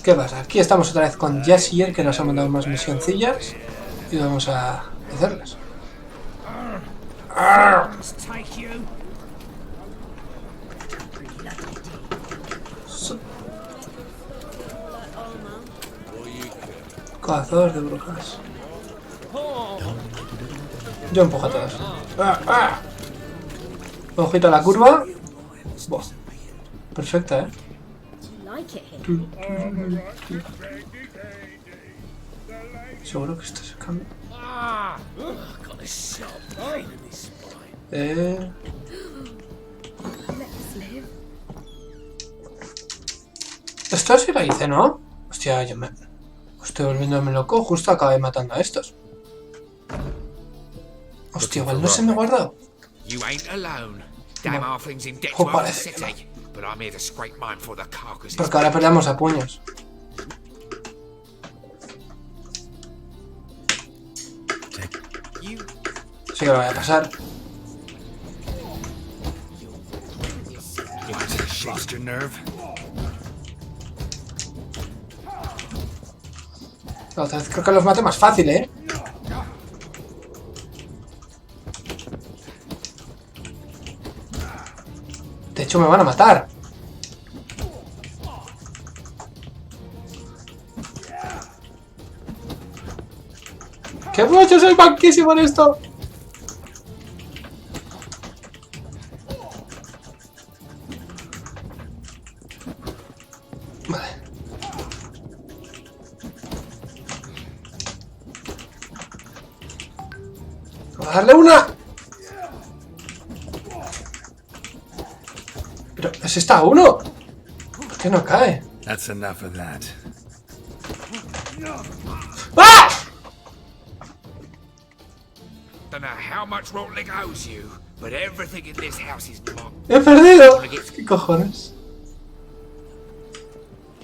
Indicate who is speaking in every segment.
Speaker 1: ¿Qué pasa? Aquí estamos otra vez con Jaskier, que nos ha mandado unas misioncillas. Y vamos a hacerlas. Cazador de brujas. Yo empujo a todos. Ojito a la curva. Buah. Perfecta, ¿eh? Seguro que esto se cambia. Esto sí lo hice, ¿no? Hostia, yo me estoy volviéndome loco. Justo acabé matando a estos. Hostia, igual no se me ha guardado. No. Parece que no. Porque ahora peleamos a puños. Sí que lo voy a pasar. Otra vez creo que los mate más fácil, ¿eh? De hecho me van a matar. ¡Qué mucho! ¡Soy banquísimo en esto! Vale. ¡Voy a darle una! Pero, ¿es esta uno? ¿Por qué no cae?
Speaker 2: That's enough of that.
Speaker 1: ¡Ah! ¡He perdido! ¿Qué cojones?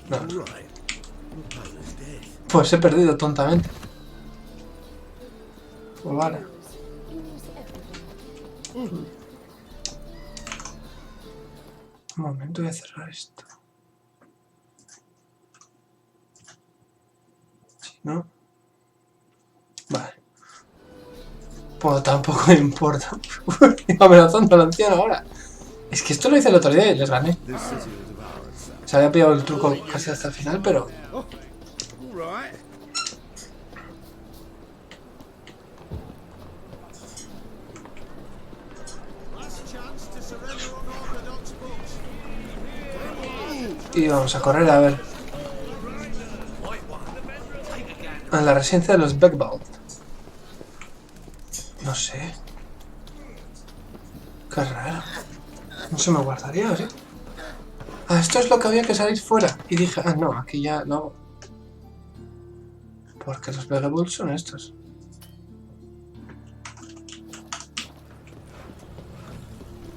Speaker 1: No. Pues he perdido tontamente. Pues vale. Un momento, voy a cerrar esto. Si no... Vale. Pues tampoco me importa. Amenazando al anciano ahora. Es que esto lo hice el otro día y les gané. Se había pillado el truco casi hasta el final, pero... Y vamos a correr a ver. En la residencia de los Beckbald. No sé. Qué raro. No se me guardaría, ¿sí? Ah, esto es lo que había que salir fuera. Y dije, ah, no, aquí ya lo hago. Porque los Beckbald son estos.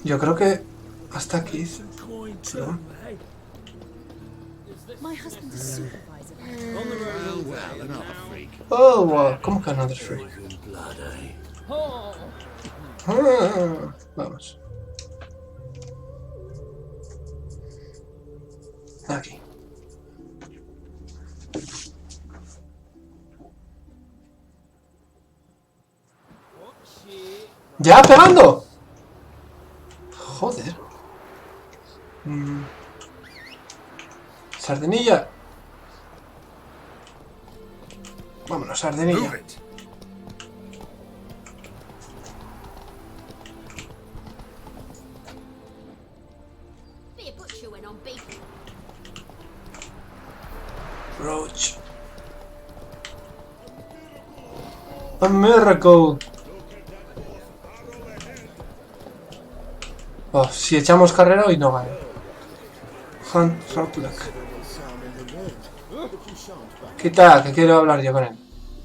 Speaker 1: Yo creo que hasta aquí. ¿No? Oh, wow. ¿Cómo que another freak? Ah, vamos. Aquí. ¡Ya pegando! Joder. Sardinilla. Vámonos, sardinilla. Roach. A miracle. Oh, si echamos carrera hoy no gana. Hunt Rotluck. Quita, que quiero hablar yo con él.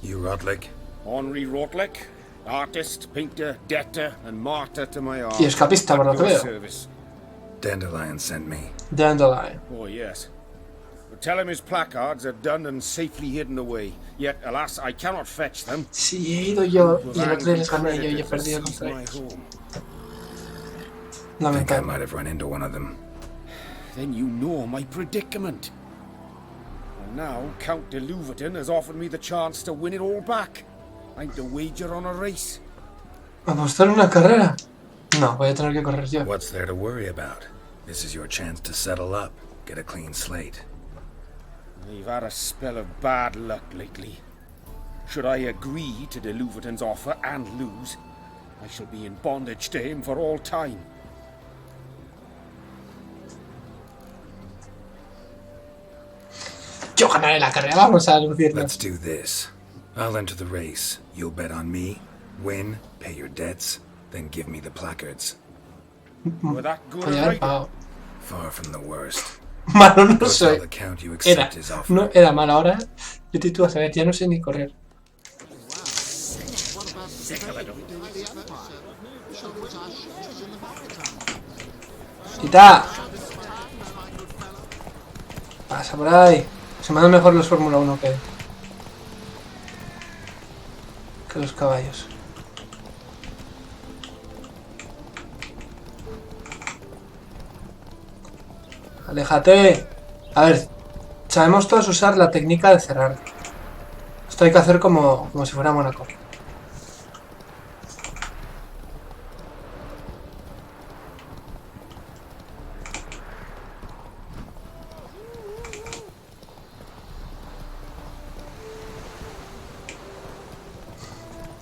Speaker 2: You Rotlick?
Speaker 3: Henry Rotlick, artist, painter, debtor, and martyr to my art.
Speaker 1: Y escapista, por lo que veo.
Speaker 3: Service.
Speaker 2: Dandelion sent me.
Speaker 1: Dandelion.
Speaker 3: Oh, yes. But tell him his placards are done and safely hidden away. Yet, alas, I cannot fetch them.
Speaker 1: Sí, he ido yo y el otro día les gané yo y he perdido contra ellos.
Speaker 2: I think I might have run into one of them.
Speaker 3: Then you know my predicament. And now Count de Louverton has offered me the chance to win it all back. I'm to wager on a race.
Speaker 1: ¿Apostar una carrera? No, voy a tener que correr yo.
Speaker 2: What's there to worry about? This is your chance to settle up, get a clean slate.
Speaker 3: I've had a spell of bad luck lately. Should I agree to de Louverton's offer and lose, I shall be in bondage to him for all time.
Speaker 1: Yo ganaré la carrera, vamos a lucirnos.
Speaker 2: Let's do this. I'll enter the race. You'll bet on me, win, pay your debts, then give me the placards.
Speaker 3: With that good
Speaker 1: Podría haber
Speaker 3: right,
Speaker 1: pagado.
Speaker 2: Far from the worst.
Speaker 1: Malo no
Speaker 2: Go tell
Speaker 1: soy.
Speaker 2: the count you
Speaker 1: Era,
Speaker 2: accept his offer.
Speaker 1: no era malo ahora. Yo te tú a saber, ya no sé ni correr. ¡Quita! Pasa por ahí. Se me dan mejor los Fórmula 1 que los caballos. ¡Aléjate! A ver, sabemos todos usar la técnica de cerrar. Esto hay que hacer como si fuera Mónaco.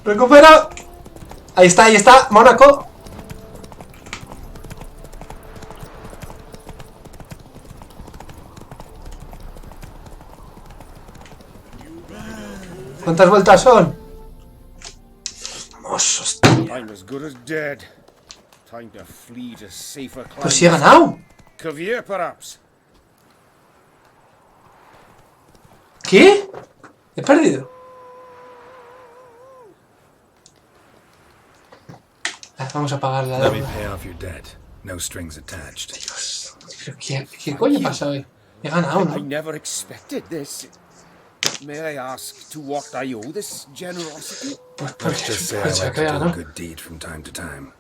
Speaker 1: ¡Recupera! Ahí está, Mónaco. ¿Cuántas vueltas son? Mosos, tío.
Speaker 3: I'm as good as dead. Time to flee to safer climes.
Speaker 1: Pues sí he ganado.
Speaker 3: Caviar, perhaps.
Speaker 1: ¿Qué? He perdido. Vamos a pagar la
Speaker 2: Let me
Speaker 1: deuda.
Speaker 2: pay off your debt. No strings attached.
Speaker 1: Dios, ¿pero qué coño pasa hoy? He ganado,
Speaker 3: I
Speaker 1: ¿no?
Speaker 3: never expected this. May I ask to what I owe this generosity?
Speaker 1: Pues
Speaker 2: Let's
Speaker 1: porque
Speaker 2: just say I
Speaker 1: pensaba
Speaker 2: like
Speaker 1: que
Speaker 2: to
Speaker 1: había
Speaker 2: do a
Speaker 1: ganado.
Speaker 2: good deed from time to time.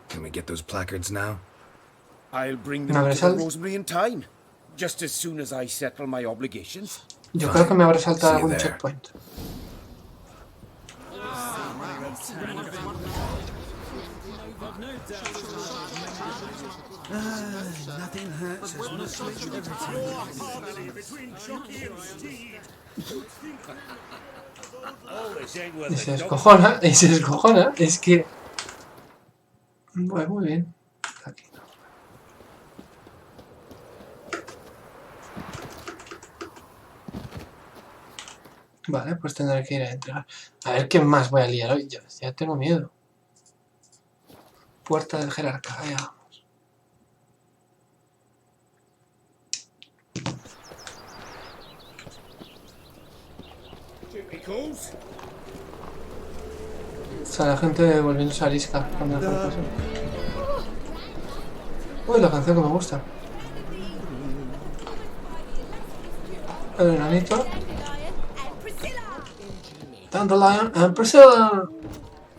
Speaker 2: Can we get those placards now?
Speaker 3: I'll bring
Speaker 1: ¿Me
Speaker 3: them
Speaker 1: habré
Speaker 3: to the
Speaker 1: sal-
Speaker 3: Rosemary in time, just as soon as I settle my obligations.
Speaker 1: Yo creo que me habré saltado
Speaker 2: See you
Speaker 1: algún
Speaker 2: there.
Speaker 1: checkpoint.
Speaker 2: Nothing hurts as much as
Speaker 1: Y se descojona, es que... Bueno, muy bien. Aquí. Vale, pues tendré que ir a entregar. A ver qué más voy a liar hoy. Ya tengo miedo. Puerta del jerarca, allá vamos.
Speaker 3: Pickles?
Speaker 1: O sea, la gente volviéndose arisca cuando hace el paso. Uy, la canción que me gusta. El enanito. Dandelion and Priscilla.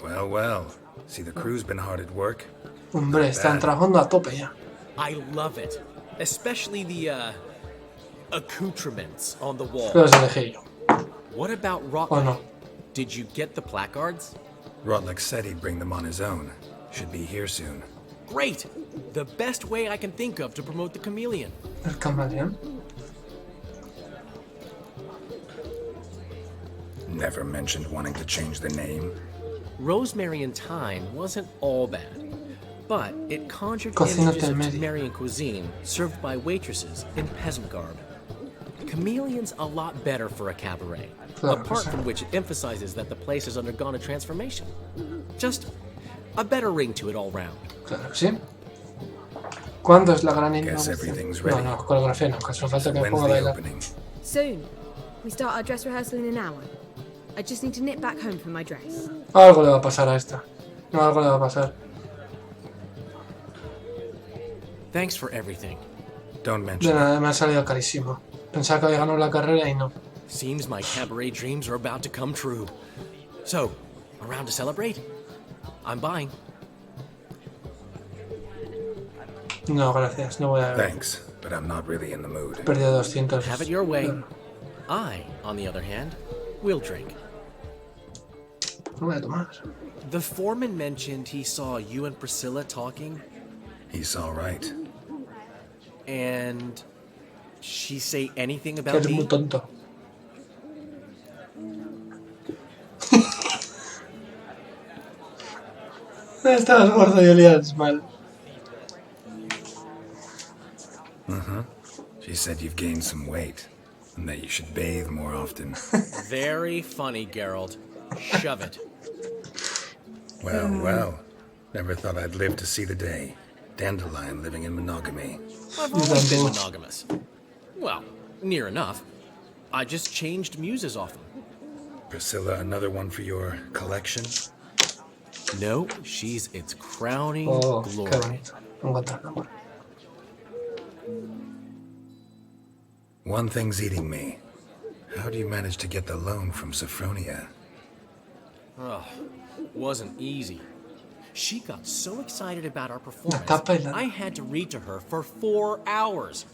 Speaker 2: Well, well. See, the crew's been hard at work.
Speaker 1: Hombre, están trabajando a tope ya.
Speaker 4: I love it, especially the accoutrements on the wall.
Speaker 1: Los elegí yo.
Speaker 4: What about
Speaker 1: ¿O
Speaker 4: Rock?
Speaker 1: no?
Speaker 4: Did you get the placards?
Speaker 2: Rotlick said he'd bring them on his own. Should be here soon.
Speaker 4: Great! The best way I can think of to promote the chameleon.
Speaker 1: El camaleón.
Speaker 2: Never mentioned wanting to change the name.
Speaker 4: Rosemary in Thyme wasn't all bad, but it conjured
Speaker 1: Cocina
Speaker 4: images of
Speaker 1: intermedia.
Speaker 4: Temerian cuisine served by waitresses in peasant garb. Chameleon's a lot better for a cabaret,
Speaker 1: Claro que
Speaker 4: apart
Speaker 1: sí.
Speaker 4: from which it emphasizes that the place has undergone a transformation. Just a better ring to it all round.
Speaker 1: Claro que sí. ¿Cuándo es la gran
Speaker 2: Guess
Speaker 1: inauguración?
Speaker 2: everything's
Speaker 1: No,
Speaker 2: ready.
Speaker 1: no, coreografía no, que solo falta que me
Speaker 2: When's
Speaker 1: ponga a
Speaker 2: the
Speaker 1: bailar.
Speaker 2: opening?
Speaker 5: Soon. We start our dress rehearsal in an hour. I just need to nip back home for my dress.
Speaker 1: Algo le va a pasar a esta. No, algo le va a pasar.
Speaker 4: Thanks for everything.
Speaker 2: Don't
Speaker 1: De
Speaker 2: mention it.
Speaker 1: nada, me ha salido carísimo. Pensaba que había ganado la carrera y no.
Speaker 4: Seems my cabaret dreams are about to come true. So, around to celebrate? I'm buying.
Speaker 1: No, gracias, no voy a...
Speaker 2: Thanks, but I'm not really in the
Speaker 1: He
Speaker 2: mood.
Speaker 1: perdido 200.
Speaker 4: Have it your way. I, on the other hand, will drink.
Speaker 1: No voy a tomar.
Speaker 4: The foreman mentioned he saw you and Priscilla talking,
Speaker 2: He's all right.
Speaker 4: and she say anything
Speaker 1: Que
Speaker 4: about
Speaker 1: eres muy
Speaker 4: me?
Speaker 1: tonto. Estabas gordo y olías mal.
Speaker 2: She said you've gained some weight, and that you should bathe more often.
Speaker 4: Very funny, Geralt. Shove it.
Speaker 2: Well. Never thought I'd live to see the day. Dandelion living in monogamy.
Speaker 4: I've always been
Speaker 1: Example.
Speaker 4: monogamous. Well, near enough. I just changed muses often.
Speaker 2: Priscilla, another one for your collection?
Speaker 4: No, she's its crowning
Speaker 1: Oh,
Speaker 4: glory.
Speaker 1: qué bonito. Me encanta el amor.
Speaker 2: One thing's eating me. How do you manage to get the loan from Sophronia?
Speaker 4: Ugh, wasn't easy. She got so excited about our
Speaker 1: La
Speaker 4: performance,
Speaker 1: capa y la...
Speaker 4: I had to read to her for 4 hours.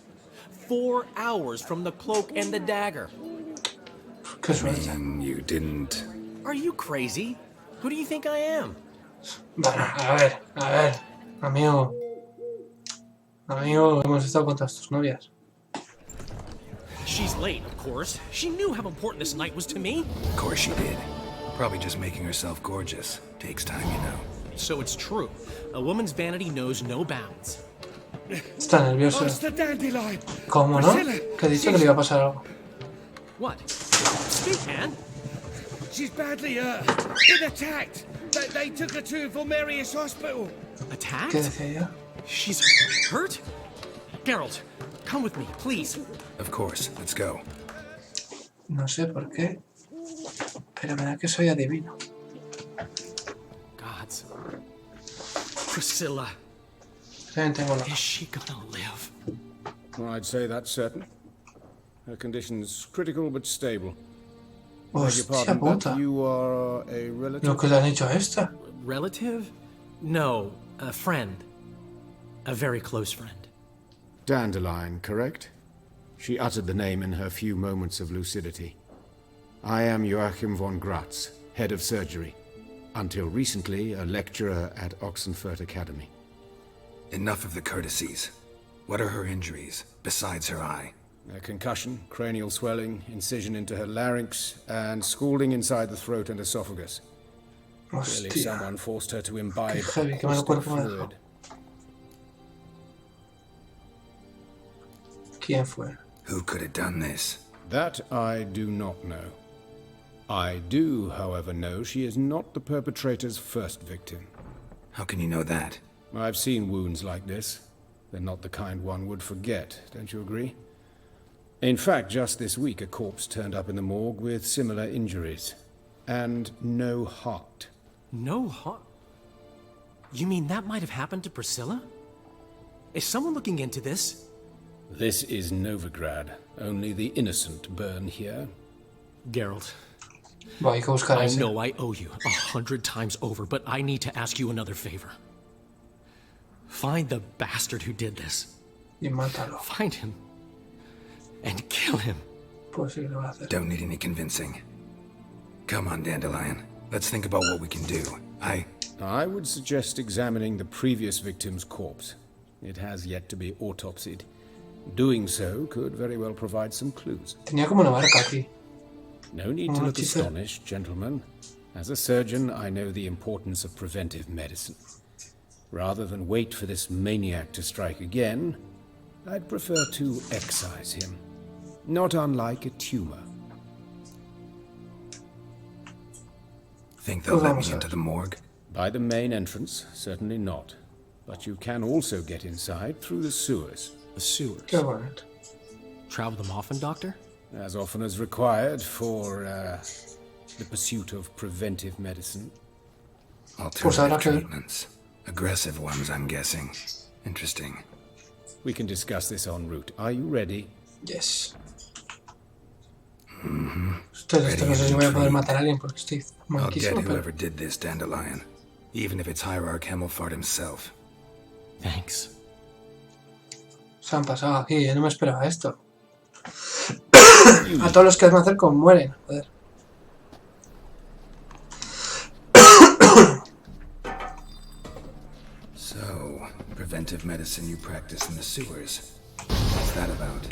Speaker 4: 4 hours from the cloak and the dagger.
Speaker 1: Qué suerte.
Speaker 2: You didn't...
Speaker 4: Are you crazy? Who do you think I am?
Speaker 1: Bueno, a ver. Amigo. Amigo, hemos estado con todas tus novias.
Speaker 4: She's late, of course. She knew how important this night was to me.
Speaker 2: Of course she did. Probably just making herself gorgeous. Takes time, you know.
Speaker 4: So it's true. A woman's vanity knows no bounds.
Speaker 1: Está nervioso.
Speaker 3: What's the dandelion?
Speaker 1: ¿Cómo no?
Speaker 3: Priscilla,
Speaker 1: Que he dicho que le iba a pasar algo.
Speaker 4: What? Speak, man.
Speaker 3: She's badly been attacked. They took her to Vulmerius Hospital.
Speaker 4: Attacked?
Speaker 1: ¿Qué decía yo?
Speaker 4: She's hurt? Geralt, come with me, please.
Speaker 2: Of course, let's go.
Speaker 1: No sé por qué, pero me da que soy adivino.
Speaker 4: Gods. Priscilla,
Speaker 1: También tengo la...
Speaker 4: is she gonna live?
Speaker 3: Well, I'd say that's certain. Her condition's critical but stable. Beg your
Speaker 1: Hostia
Speaker 3: pardon,
Speaker 1: puta.
Speaker 3: but you are a relative?
Speaker 1: Lo que le han hecho a esta.
Speaker 4: Relative? No, a friend. A very close friend.
Speaker 3: Dandelion, correct? She uttered the name in her few moments of lucidity. I am Joachim von Gratz, head of surgery. Until recently, a lecturer at Oxenfurt Academy.
Speaker 2: Enough of the courtesies. What are her injuries, besides her eye?
Speaker 3: A concussion, cranial swelling, incision into her larynx, and scalding inside the throat and esophagus. Clearly
Speaker 1: Hostia.
Speaker 3: someone forced her to imbibe
Speaker 1: Qué heavy, qué mal
Speaker 3: caustic
Speaker 1: cuerpo me dejó.
Speaker 3: fluid.
Speaker 1: ¿Quién fue?
Speaker 2: Who could have done this?
Speaker 3: That I do not know. I do, however, know she is not the perpetrator's first victim.
Speaker 2: How can you know that?
Speaker 3: I've seen wounds like this. They're not the kind one would forget, don't you agree? In fact, just this week, a corpse turned up in the morgue with similar injuries. And no heart.
Speaker 4: No heart? You mean that might have happened to Priscilla? Is someone looking into this?
Speaker 3: This is Novigrad. Only the innocent burn here.
Speaker 4: Geralt,
Speaker 1: Voy, hay que buscar a
Speaker 4: I
Speaker 1: ese.
Speaker 4: know I owe you 100 times over, but I need to ask you another favor. Find the bastard who did this.
Speaker 1: Y mátalo.
Speaker 4: Find him. And kill him.
Speaker 1: Pues sí que lo voy a hacer.
Speaker 2: Don't need any convincing. Come on, Dandelion. Let's think about what we can do.
Speaker 3: I would suggest examining the previous victim's corpse. It has yet to be autopsied. Doing so could very well provide some clues.
Speaker 1: Tenía como una marca aquí.
Speaker 3: No need to
Speaker 1: Oh,
Speaker 3: look
Speaker 1: Jesus.
Speaker 3: astonished, gentlemen. As a surgeon, I know the importance of preventive medicine. Rather than wait for this maniac to strike again, I'd prefer to excise him. Not unlike a tumor.
Speaker 2: Think they'll let
Speaker 1: Vamos
Speaker 2: me
Speaker 1: a
Speaker 2: into
Speaker 1: ver.
Speaker 2: the morgue?
Speaker 3: By the main entrance, certainly not. But you can also get inside through the sewers.
Speaker 4: The sewers.
Speaker 1: Qué bonito.
Speaker 4: Travel them often, Doctor?
Speaker 3: As often as required for the pursuit of preventive medicine.
Speaker 1: Pues habrá
Speaker 2: Alternative
Speaker 1: que ver.
Speaker 2: treatments. Aggressive ones, I'm guessing. Interesting.
Speaker 3: We can discuss this en route. Are you ready?
Speaker 1: Yes. Esto no sé si voy a poder matar a alguien porque estoy
Speaker 2: I'll get
Speaker 1: manquísimo, pero...
Speaker 2: whoever did this, Dandelion. Even if it's Hierarch Hemmelfart himself.
Speaker 4: Thanks.
Speaker 1: Se han pasado aquí, yo no me esperaba esto. A todos los que me acerco mueren, joder.
Speaker 2: So, preventive medicine you practice in the sewers. What's that about?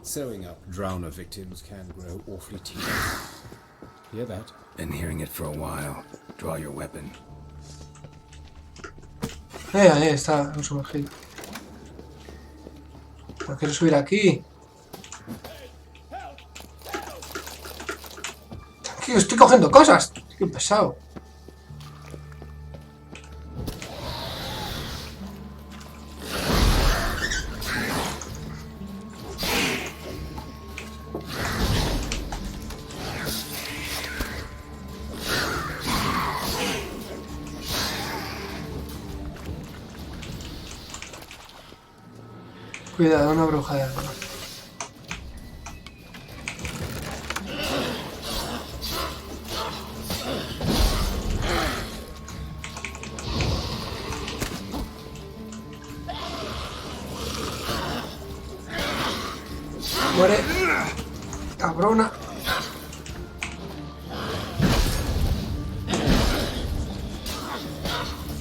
Speaker 3: Sewing up drowner victims can grow awfully tedious. Hear that?
Speaker 2: Been hearing it for a while. Draw your weapon.
Speaker 1: Ahí está, un sumergido. No quiero subir aquí. Tranquilo, estoy cogiendo cosas. Qué pesado. Cuidado, una bruja de agua. Muere. Cabrona.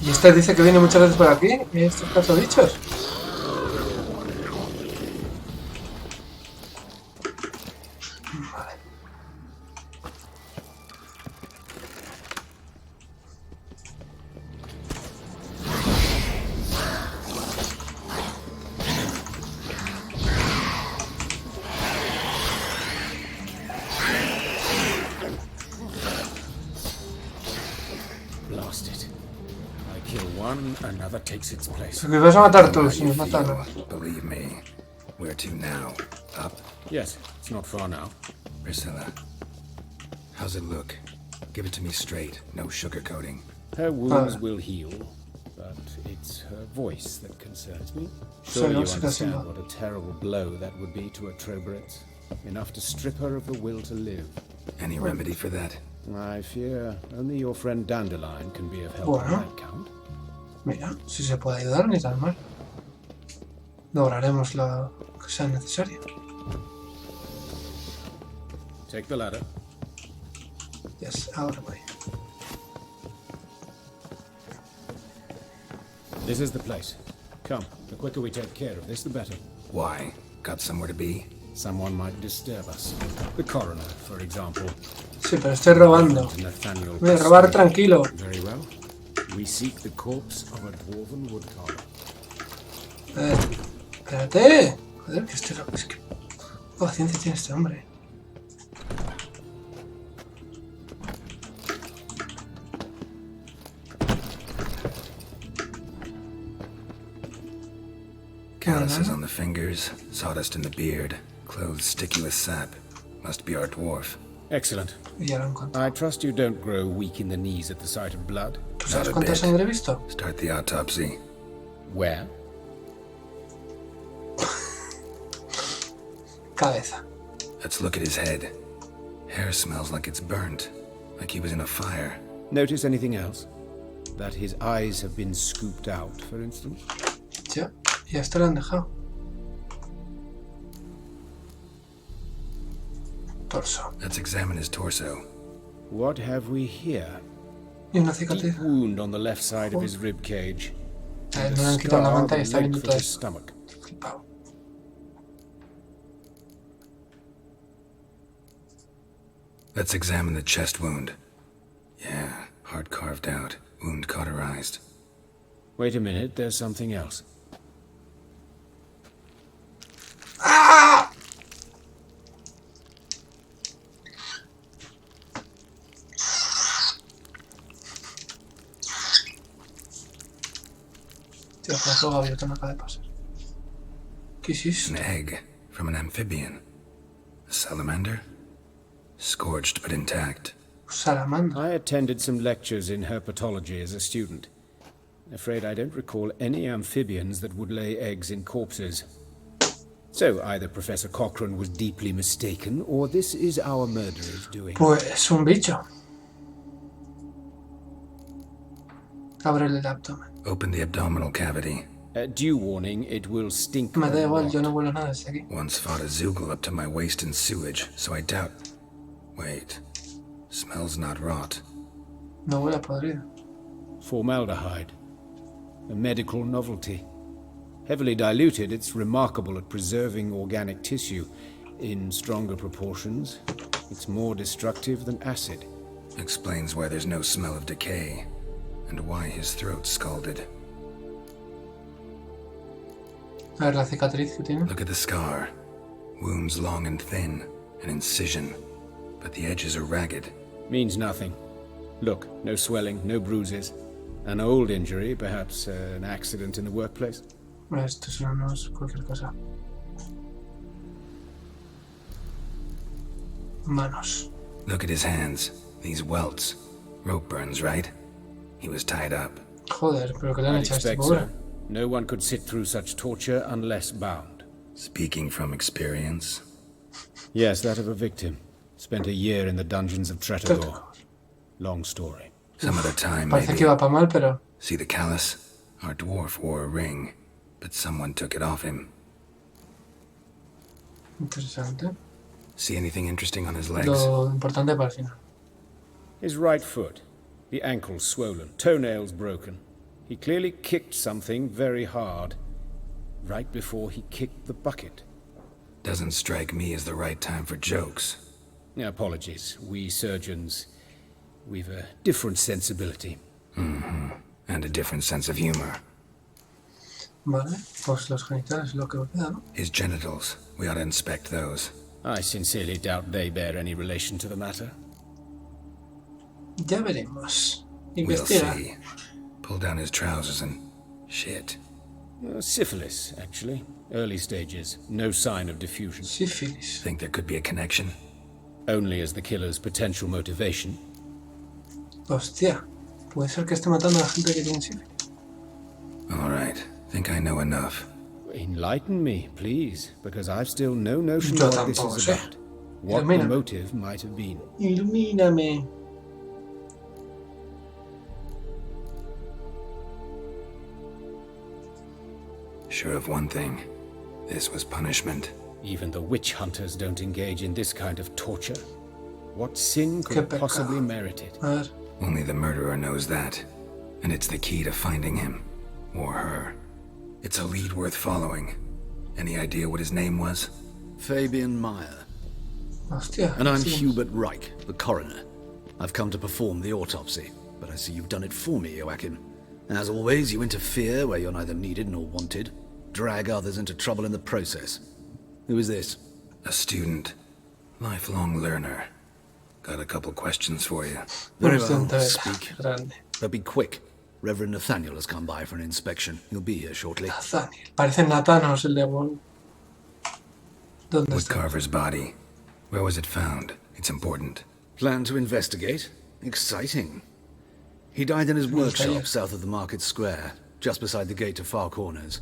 Speaker 1: Y este dice que viene muchas veces por aquí. ¿Y estos cazadichos?
Speaker 3: Another takes its place.
Speaker 1: Me vas a matar tú si me matan.
Speaker 2: Believe me. Where to now? Up?
Speaker 3: Yes, it's not far now.
Speaker 2: Priscilla. How's it look? Give it to me straight, no sugarcoating.
Speaker 3: Her wounds will heal, but it's her voice that concerns me. Surely you understand what a terrible blow that would be to a Troberet. Enough to strip her of the will to live.
Speaker 2: Any remedy for that?
Speaker 3: I fear only your friend Dandelion can be of help on that count.
Speaker 1: Mira, si se puede ayudar, ni tan mal. Lograremos lo que sea necesario.
Speaker 3: Take the ladder.
Speaker 1: Yes, ahora voy.
Speaker 3: This is the place. Come, the quicker we take care of this, the better.
Speaker 2: Why? Got somewhere to be?
Speaker 3: Someone might disturb us. The coroner, for example.
Speaker 1: Sí, pero estoy robando. Voy a robar tranquilo.
Speaker 3: Very well. We seek the corpse of a dwarven woodcarver.
Speaker 1: Espérate. Joder, que estoy robando. Es que... ¿Qué paciencia tiene este hombre?
Speaker 2: Calluses on the fingers, sawdust in the beard, clothes sticky with sap. Must be our dwarf.
Speaker 3: Excellent.
Speaker 1: Ya lo encontré.
Speaker 3: I trust you don't grow weak in the knees at the sight of blood.
Speaker 1: ¿Tú sabes cuánta sangre he visto?
Speaker 2: Start the autopsy.
Speaker 3: Where?
Speaker 1: Cabeza.
Speaker 2: Let's look at his head. Hair smells like it's burnt, like he was in a fire.
Speaker 3: Notice anything else? That his eyes have been scooped out, for instance?
Speaker 1: Ya esto lo han dejado. Torso.
Speaker 2: Let's examine his torso.
Speaker 3: What have we here?
Speaker 1: Y una cicatriz.
Speaker 3: Deep wound on the left side of his rib cage.
Speaker 1: No le han quitado la manta y está viendo todo
Speaker 3: his
Speaker 1: esto.
Speaker 3: stomach.
Speaker 1: Flipado.
Speaker 2: Let's examine the chest wound. Yeah, heart carved out, wound cauterized.
Speaker 3: Wait a minute, there's something else.
Speaker 1: ¡Ah! Tío, que la gaviota no acaba de pasar. ¿Qué es esto?
Speaker 2: An egg from an amphibian. A salamander? Scorched but intact.
Speaker 1: Salamandra.
Speaker 3: I attended some lectures in herpetology as a student. Afraid I don't recall any amphibians that would lay eggs in corpses. So either Professor Cochrane was deeply mistaken, or this is our murderer's doing.
Speaker 1: Pues un bicho. Ábrele el abdomen.
Speaker 2: Open the abdominal cavity.
Speaker 3: Due warning, it will stink.
Speaker 1: Me da
Speaker 3: a
Speaker 1: igual,
Speaker 3: lot.
Speaker 1: yo no vuelo nada desde aquí.
Speaker 2: Once fought a Zoogle up to my waist in sewage, so I doubt... Wait. Smells not rot.
Speaker 1: No huele a podrido.
Speaker 3: Formaldehyde. A medical novelty. Heavily diluted, it's remarkable at preserving organic tissue. In stronger proportions, it's more destructive than acid.
Speaker 2: Explains why there's no smell of decay, and why his throat's scalded.
Speaker 1: A ver la cicatriz que tiene.
Speaker 2: Look at the scar. Wounds long and thin, an incision, but the edges are ragged.
Speaker 3: Means nothing. Look, no swelling, no bruises. An old injury, perhaps an accident in the workplace.
Speaker 1: Esto solo no es cualquier cosa. Manos.
Speaker 2: Look at his hands. These welts. Rope burns, right? He was tied up.
Speaker 1: Joder, pero que le han
Speaker 3: I'd
Speaker 1: hecho a este
Speaker 3: expect
Speaker 1: pobre.
Speaker 3: so. No one could sit through such torture unless bound.
Speaker 2: Speaking from experience.
Speaker 3: Yes, that of a victim. Spent a year in the dungeons of Tretogor. Long story.
Speaker 2: Some of the time,
Speaker 1: Parece que
Speaker 2: maybe.
Speaker 1: iba pa' mal, pero...
Speaker 2: See the callus? Our dwarf wore a ring, but someone took it off him.
Speaker 1: Interesante.
Speaker 2: See anything interesting on his legs?
Speaker 1: Lo importante para el final.
Speaker 3: His right foot. The ankle swollen. Toenails broken. He clearly kicked something very hard. Right before he kicked the bucket.
Speaker 2: Doesn't strike me as the right time for jokes.
Speaker 3: Apologies. We surgeons, we've a different sensibility.
Speaker 2: Mm-hmm. And a different sense of humor.
Speaker 1: Vale, pues los genitales es lo que queda, ¿no?
Speaker 2: His genitals. We ought to inspect those.
Speaker 3: I sincerely doubt they bear any relation to the matter.
Speaker 1: Ya veremos.
Speaker 2: We'll
Speaker 1: Investiga.
Speaker 2: see. Pull down his trousers and... shit.
Speaker 3: Syphilis, actually. Early stages. No sign of diffusion.
Speaker 1: Sífilis.
Speaker 2: Think there could be a connection?
Speaker 3: Only as the killer's potential motivation.
Speaker 1: Hostia. Puede ser que esté matando a la gente que tiene sífilis.
Speaker 2: All right. Think I know enough.
Speaker 3: Enlighten me, please, because I've still no notion
Speaker 1: Yo
Speaker 3: what this
Speaker 1: tampoco
Speaker 3: is
Speaker 1: sé.
Speaker 3: about. What the
Speaker 1: Ilumíname.
Speaker 3: motive might have been.
Speaker 1: Ilumíname.
Speaker 2: Sure of one thing. This was punishment.
Speaker 3: Even the witch hunters don't engage in this kind of torture. What sin
Speaker 1: Qué
Speaker 3: could
Speaker 1: pecado.
Speaker 3: possibly merit it?
Speaker 1: A ver.
Speaker 2: Only the murderer knows that. And it's the key to finding him. Or her. It's a lead worth following. Any idea what his name was?
Speaker 6: Fabian Meyer.
Speaker 1: Hostia.
Speaker 6: And I'm
Speaker 1: sí.
Speaker 6: Hubert Reich, the coroner. I've come to perform the autopsy, but I see you've done it for me, Joachim. As always, you interfere where you're neither needed nor wanted. Drag others into trouble in the process. Who is this?
Speaker 2: A student. Lifelong learner. Got a couple questions for you.
Speaker 6: Very
Speaker 1: Pues
Speaker 6: well,
Speaker 1: dentro de-
Speaker 6: speak.
Speaker 1: Grande.
Speaker 6: But be quick. Reverend Nathaniel has come by for an inspection. He'll be here shortly.
Speaker 1: Nathaniel. Parece Nathanos el de Wall. ¿Dónde está?
Speaker 2: Woodcarver's body. Where was it found? It's important.
Speaker 6: Plan to investigate? Exciting. He died in his workshop south of the market square, just beside the gate to Far Corners.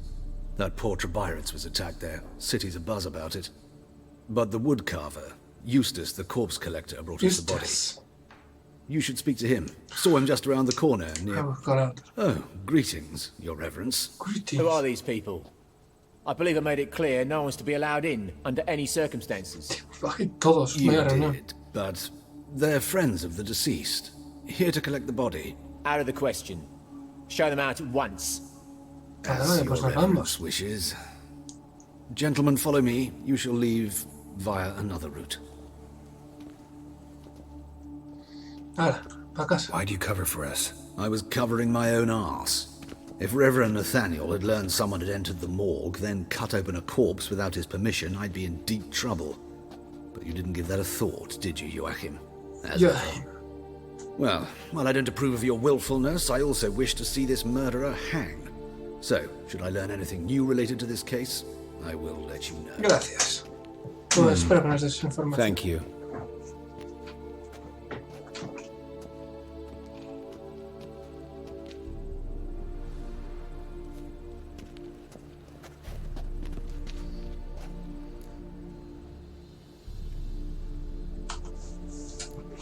Speaker 6: That poor Trebirates was attacked there. City's abuzz about it. But the woodcarver, Eustace the corpse collector, brought us the body.
Speaker 1: Eustace.
Speaker 6: You should speak to him. Saw him just around the corner near...
Speaker 1: Vamos con otro.
Speaker 6: Oh, greetings, your reverence.
Speaker 1: Greetings.
Speaker 7: Who are these people? I believe I made it clear no one's to be allowed in under any circumstances.
Speaker 1: Ay, todos.
Speaker 6: You
Speaker 1: Vaya reunión.
Speaker 6: did, but they're friends of the deceased. Here to collect the body.
Speaker 7: Out of the question. Show them out at once.
Speaker 1: Vale,
Speaker 6: As
Speaker 1: pues
Speaker 6: your
Speaker 1: nos
Speaker 6: reverence
Speaker 1: vamos.
Speaker 6: wishes. Gentlemen, follow me. You shall leave via another route.
Speaker 1: Ahora, pa' casa.
Speaker 2: Why'd you cover for us?
Speaker 6: I was covering my own arse. If Reverend Nathaniel had learned someone had entered the morgue, then cut open a corpse without his permission, I'd be in deep trouble. But you didn't give that a thought, did you, Joachim? As
Speaker 1: Yo.
Speaker 6: ever. Well, while I don't approve of your willfulness, I also wish to see this murderer hang. So, should I learn anything new related to this case, I will let you know.
Speaker 1: Gracias. Pues espero que nos des información.
Speaker 3: Thank you.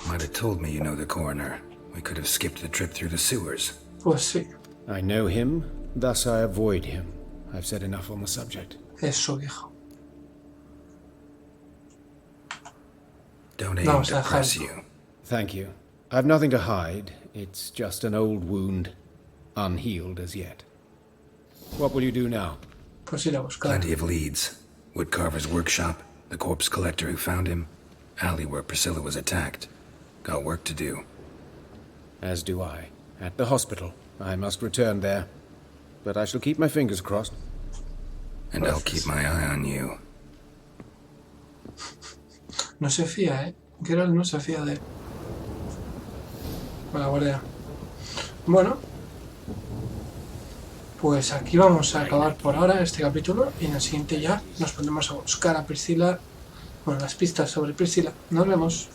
Speaker 2: Might have told me you know the coroner. We could have skipped the trip through the sewers.
Speaker 1: Pues sí.
Speaker 3: I know him, thus I avoid him. I've said enough on the subject.
Speaker 1: Eso, viejo.
Speaker 2: Don't aim
Speaker 1: Vamos
Speaker 2: to
Speaker 1: a
Speaker 2: press
Speaker 1: dejarlo.
Speaker 2: you.
Speaker 3: Thank you. I've nothing to hide. It's just an old wound, unhealed as yet. What will you do now?
Speaker 1: Pues ir a buscar.
Speaker 2: Plenty of leads. Woodcarver's workshop, the corpse collector who found him, alley where Priscilla was attacked. Got work to do.
Speaker 3: As do I. At the hospital. I must return there. But I shall keep my fingers crossed.
Speaker 2: And I'll keep my eye on you.
Speaker 1: No se fía, ¿eh? Geralt no se fía de... Bueno, guardia. Bueno. Pues aquí vamos a acabar por ahora este capítulo. Y en el siguiente ya nos pondremos a buscar a Priscilla. Bueno, las pistas sobre Priscilla. Nos vemos.